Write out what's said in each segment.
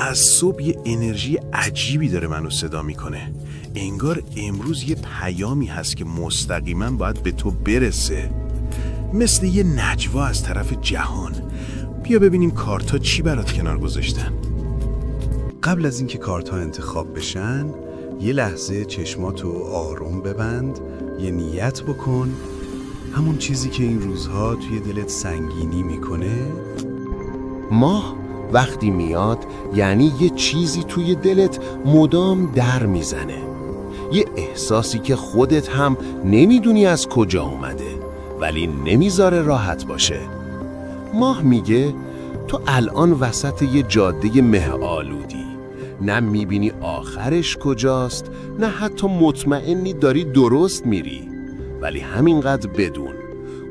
از صبح یه انرژی عجیبی داره منو صدا میکنه. انگار امروز یه پیامی هست که مستقیما باید به تو برسه، مثل یه نجوا از طرف جهان. بیا ببینیم کارتا چی برات کنار گذاشتن. قبل از اینکه کارت‌ها انتخاب بشن، یه لحظه چشماتو آروم ببند، یه نیت بکن، همون چیزی که این روزها توی دلت سنگینی میکنه. ماه وقتی میاد یعنی یه چیزی توی دلت مدام در میزنه، یه احساسی که خودت هم نمیدونی از کجا اومده ولی نمیذاره راحت باشه. ماه میگه تو الان وسط یه جاده مه آلودی، نه میبینی آخرش کجاست، نه حتی مطمئنی داری درست میری. ولی همینقدر بدون،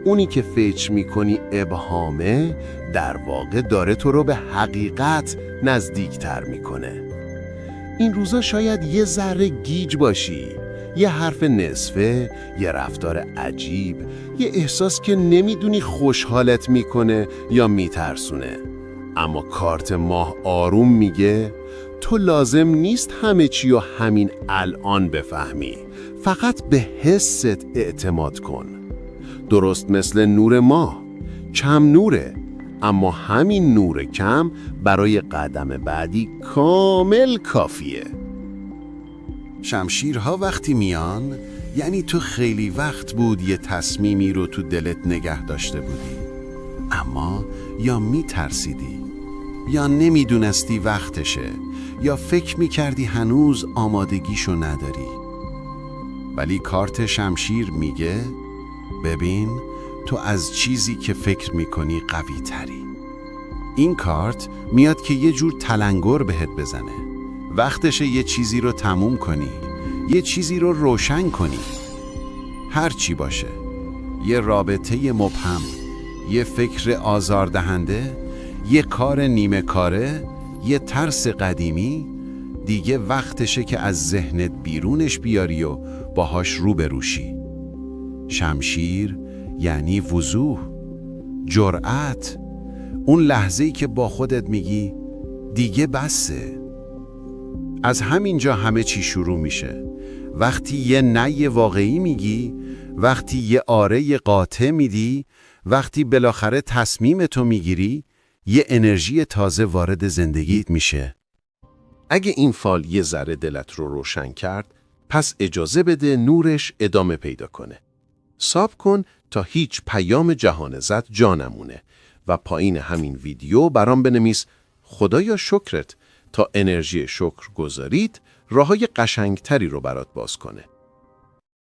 اونی که فکر میکنی ابهامه در واقع داره تو رو به حقیقت نزدیکتر میکنه. این روزا شاید یه ذره گیج باشی، یه حرف نصفه، یه رفتار عجیب، یه احساس که نمیدونی خوشحالت میکنه یا میترسونه. اما کارت ماه آروم میگه تو لازم نیست همه چی و همین الان بفهمی، فقط به حست اعتماد کن. درست مثل نور ماه، کم نوره، اما همین نور کم برای قدم بعدی کامل کافیه. شمشیرها وقتی میان یعنی تو خیلی وقت بود یه تصمیمی رو تو دلت نگه داشته بودی، اما یا میترسیدی، یا نمیدونستی وقتشه، یا فکر میکردی هنوز آمادگیشو نداری. ولی کارت شمشیر میگه ببین تو از چیزی که فکر میکنی قوی تری. این کارت میاد که یه جور تلنگر بهت بزنه. وقتشه یه چیزی رو تموم کنی، یه چیزی رو روشن کنی. هر چی باشه، یه رابطه مبهم، یه فکر آزاردهنده، یه کار نیمه کاره، یه ترس قدیمی، دیگه وقتشه که از ذهنت بیرونش بیاری و باهاش روبروشی. شمشیر یعنی وضوح، جرأت، اون لحظه‌ای که با خودت میگی دیگه بسه. از همینجا همه چی شروع میشه. وقتی یه نه واقعی میگی، وقتی یه آره قاطع میدی، وقتی بالاخره تصمیمتو میگیری، یه انرژی تازه وارد زندگیت میشه. اگه این فال یه ذره دلت رو روشن کرد، پس اجازه بده نورش ادامه پیدا کنه. صبر کن تا هیچ پیام جهانزد جا نمونه و پایین همین ویدیو برام بنویس خدایا شکرت تا انرژی شکر گذارید راههای قشنگتری رو برات باز کنه.